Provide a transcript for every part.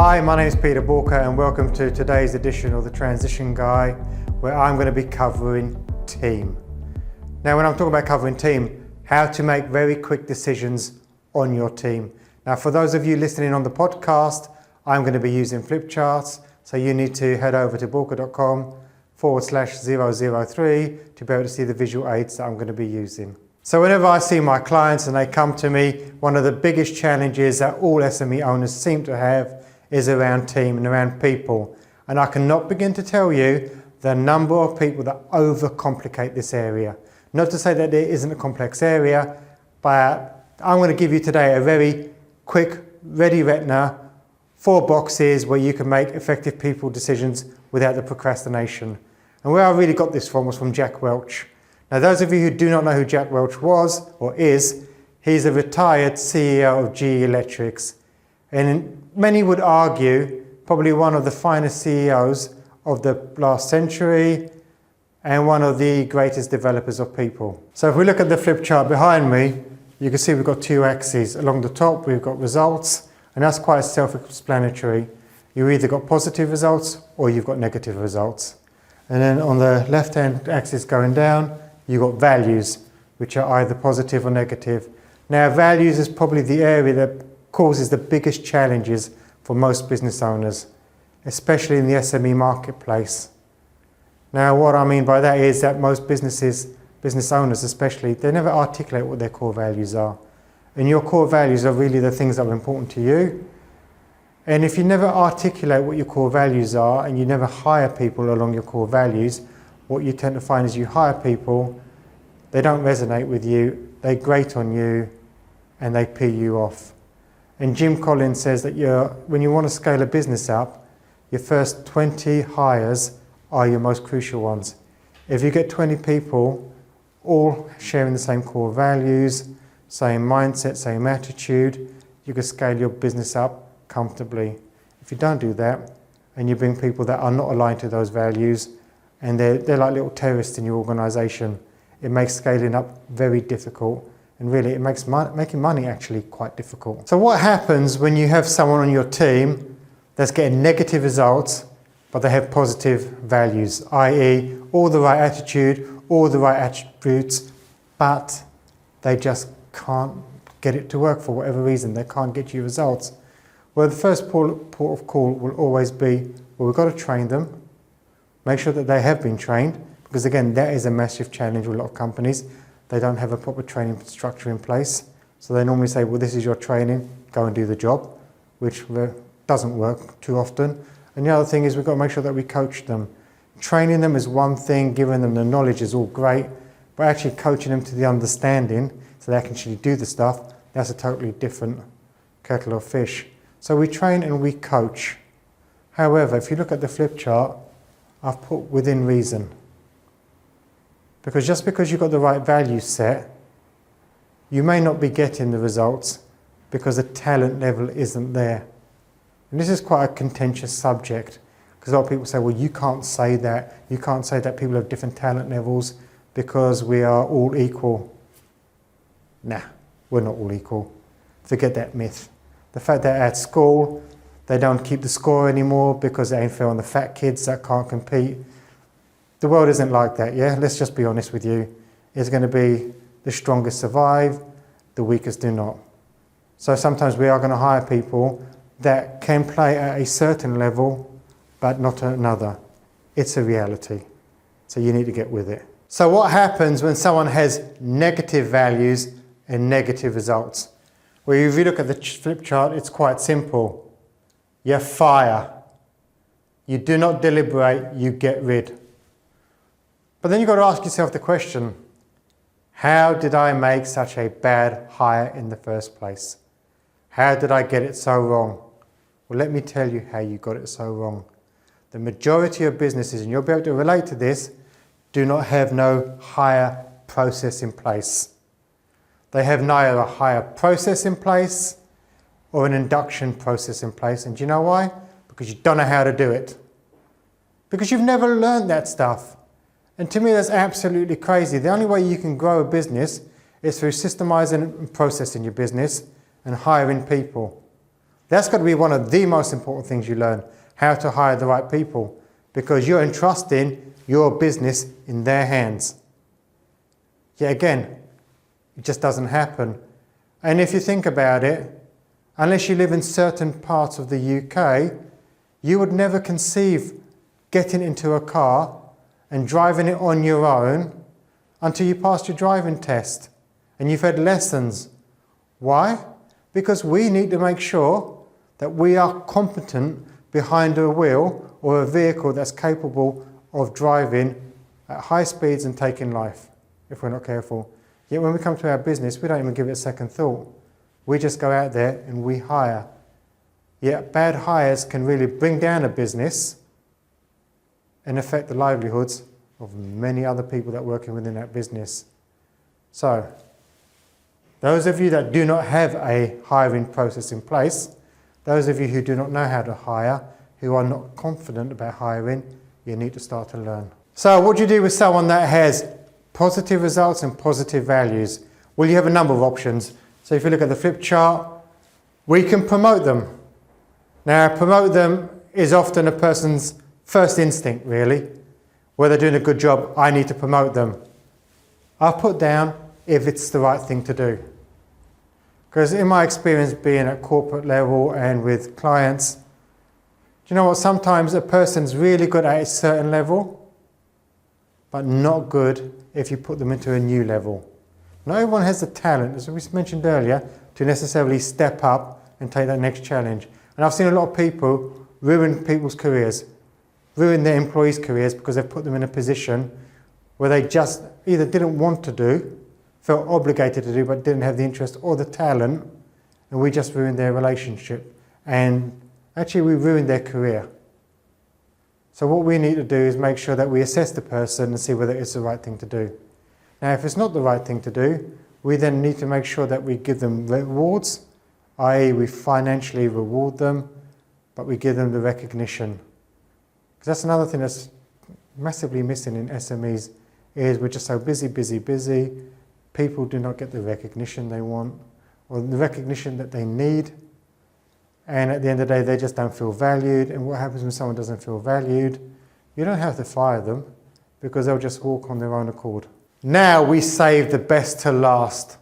Hi, my name is Peter Boolkah and welcome to today's edition of the Transition Guy, where I'm going to be covering team. Now, when I'm talking about covering team, how to make very quick decisions on your team. Now, for those of you listening on the podcast, I'm going to be using flip charts, so you need to head over to boolkah.com/003 to be able to see the visual aids that I'm going to be using. So whenever I see my clients and they come to me, one of the biggest challenges that all SME owners seem to have is around team and around people. And I cannot begin to tell you the number of people that overcomplicate this area. Not to say that it isn't a complex area, but I'm going to give you today a very quick, ready retina, 4 boxes where you can make effective people decisions without the procrastination. And where I really got this from was from Jack Welch. Now, those of you who do not know who Jack Welch was or is, he's a retired CEO of GE Electrics. And many would argue probably one of the finest CEOs of the last century and one of the greatest developers of people. So if we look at the flip chart behind me, you can see we've got 2 axes. Along the top, we've got results, and that's quite self-explanatory. You've either got positive results or you've got negative results. And then on the left-hand axis going down, you've got values, which are either positive or negative. Now, values is probably the area that causes the biggest challenges for most business owners, especially in the SME marketplace. Now, what I mean by that is that most business owners especially, they never articulate what their core values are. And your core values are really the things that are important to you. And if you never articulate what your core values are and you never hire people along your core values, what you tend to find is you hire people, they don't resonate with you, they grate on you, and they pee you off. And Jim Collins says that when you want to scale a business up, your first 20 hires are your most crucial ones. If you get 20 people all sharing the same core values, same mindset, same attitude, you can scale your business up comfortably. If you don't do that, and you bring people that are not aligned to those values, and they're like little terrorists in your organization, it makes scaling up very difficult. And really, it makes making money actually quite difficult. So what happens when you have someone on your team that's getting negative results, but they have positive values, i.e. all the right attitude, all the right attributes, but they just can't get it to work for whatever reason, they can't get you results? Well, the first port of call will always be, well, we've got to train them, make sure that they have been trained, because again, that is a massive challenge with a lot of companies. They don't have a proper training structure in place. So they normally say, well, this is your training, go and do the job, which doesn't work too often. And the other thing is we've got to make sure that we coach them. Training them is one thing, giving them the knowledge is all great, but actually coaching them to the understanding so they can actually do the stuff, that's a totally different kettle of fish. So we train and we coach. However, if you look at the flip chart, I've put within reason. Because just because you've got the right value set, you may not be getting the results because the talent level isn't there. And this is quite a contentious subject, because a lot of people say, well, you can't say that. You can't say that people have different talent levels because we are all equal. Nah, we're not all equal. Forget that myth. The fact that at school, they don't keep the score anymore because they ain't fair on the fat kids that can't compete. The world isn't like that, yeah? Let's just be honest with you. It's going to be the strongest survive, the weakest do not. So sometimes we are going to hire people that can play at a certain level, but not at another. It's a reality. So you need to get with it. So what happens when someone has negative values and negative results? Well, if you look at the flip chart, it's quite simple. You fire. You do not deliberate, you get rid. But then you've got to ask yourself the question, how did I make such a bad hire in the first place? How did I get it so wrong? Well, let me tell you how you got it so wrong. The majority of businesses, and you'll be able to relate to this, do not have no hire process in place. They have neither a hire process in place or an induction process in place. And do you know why? Because you don't know how to do it. Because you've never learned that stuff. And to me, that's absolutely crazy. The only way you can grow a business is through systemizing and processing your business and hiring people. That's got to be one of the most important things you learn, how to hire the right people, because you're entrusting your business in their hands. Yet again, it just doesn't happen. And if you think about it, unless you live in certain parts of the UK, you would never conceive getting into a car and driving it on your own until you passed your driving test and you've had lessons. Why? Because we need to make sure that we are competent behind a wheel or a vehicle that's capable of driving at high speeds and taking life, if we're not careful. Yet when we come to our business, we don't even give it a second thought. We just go out there and we hire. Yet bad hires can really bring down a business and affect the livelihoods of many other people that are working within that business. So, those of you that do not have a hiring process in place, those of you who do not know how to hire, who are not confident about hiring, you need to start to learn. So what do you do with someone that has positive results and positive values? Well, you have a number of options. So if you look at the flip chart, we can promote them. Now, promote them is often a person's first instinct, really. Where they're doing a good job, I need to promote them. I'll put down if it's the right thing to do. Because in my experience being at corporate level and with clients, do you know what? Sometimes a person's really good at a certain level, but not good if you put them into a new level. Not everyone has the talent, as we mentioned earlier, to necessarily step up and take that next challenge. And I've seen a lot of people ruin people's careers, ruin their employees' careers because they've put them in a position where they just either didn't want to do, felt obligated to do, but didn't have the interest or the talent, and we just ruined their relationship. And actually we ruined their career. So what we need to do is make sure that we assess the person and see whether it's the right thing to do. Now, if it's not the right thing to do, we then need to make sure that we give them rewards, i.e. we financially reward them, but we give them the recognition. Because that's another thing that's massively missing in SMEs, is we're just so busy. People do not get the recognition they want, or the recognition that they need. And at the end of the day, they just don't feel valued. And what happens when someone doesn't feel valued? You don't have to fire them, because they'll just walk on their own accord. Now we save the best to last.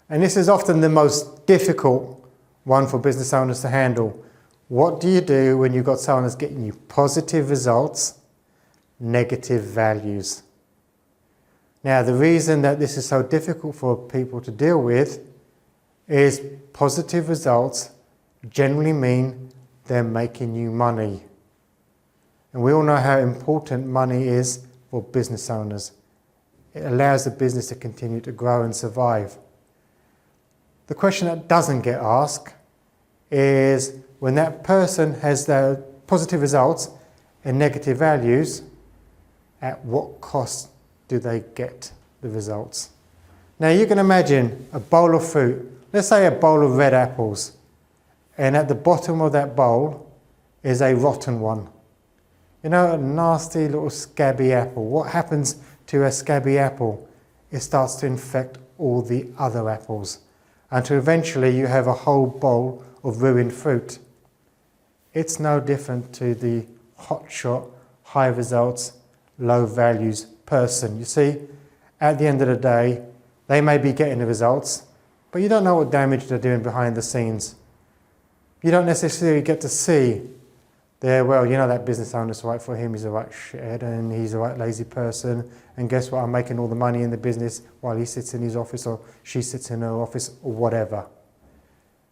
And this is often the most difficult one for business owners to handle. What do you do when you've got someone that's getting you positive results, negative values? Now, the reason that this is so difficult for people to deal with is positive results generally mean they're making you money. And we all know how important money is for business owners. It allows the business to continue to grow and survive. The question that doesn't get asked is, when that person has their positive results and negative values, at what cost do they get the results? Now you can imagine a bowl of fruit, let's say a bowl of red apples, and at the bottom of that bowl is a rotten one. You know, a nasty little scabby apple. What happens to a scabby apple? It starts to infect all the other apples, until eventually you have a whole bowl of ruined fruit. It's no different to the hotshot, high results, low values person. You see, at the end of the day, they may be getting the results, but you don't know what damage they're doing behind the scenes. You don't necessarily get to see well, you know, that business owner's right for him, he's a right shithead and he's a right lazy person, and guess what, I'm making all the money in the business while he sits in his office or she sits in her office or whatever.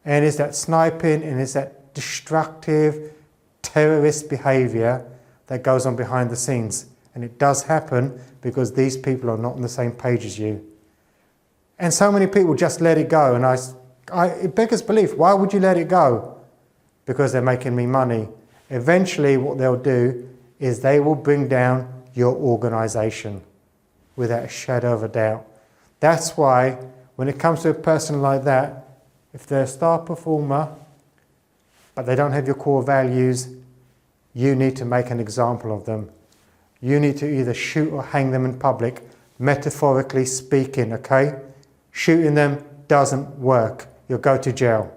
And it's that sniping and it's that destructive terrorist behaviour that goes on behind the scenes. And it does happen because these people are not on the same page as you. And so many people just let it go, and it beggars belief. Why would you let it go? Because they're making me money. Eventually what they'll do is they will bring down your organisation without a shadow of a doubt. That's why when it comes to a person like that, if they're a star performer but they don't have your core values, you need to make an example of them. You need to either shoot or hang them in public, metaphorically speaking, okay? Shooting them doesn't work. You'll go to jail.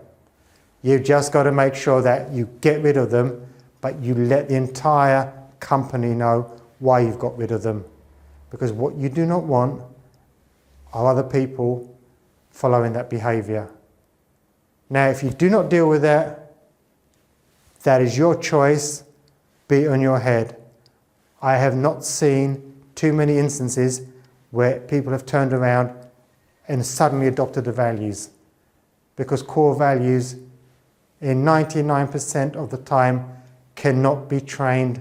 You've just got to make sure that you get rid of them, but you let the entire company know why you've got rid of them. Because what you do not want are other people following that behaviour. Now, if you do not deal with that, that is your choice, be it on your head. I have not seen too many instances where people have turned around and suddenly adopted the values. Because core values, in 99% of the time, cannot be trained.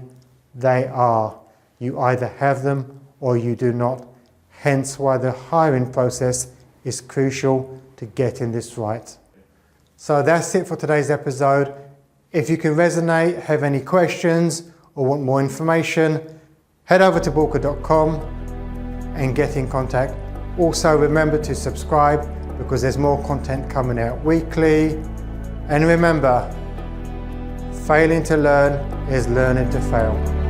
They are. You either have them or you do not. Hence why the hiring process is crucial to getting this right. So that's it for today's episode. If you can resonate, have any questions or want more information, head over to boolkah.com and get in contact. Also remember to subscribe because there's more content coming out weekly. And remember, failing to learn is learning to fail.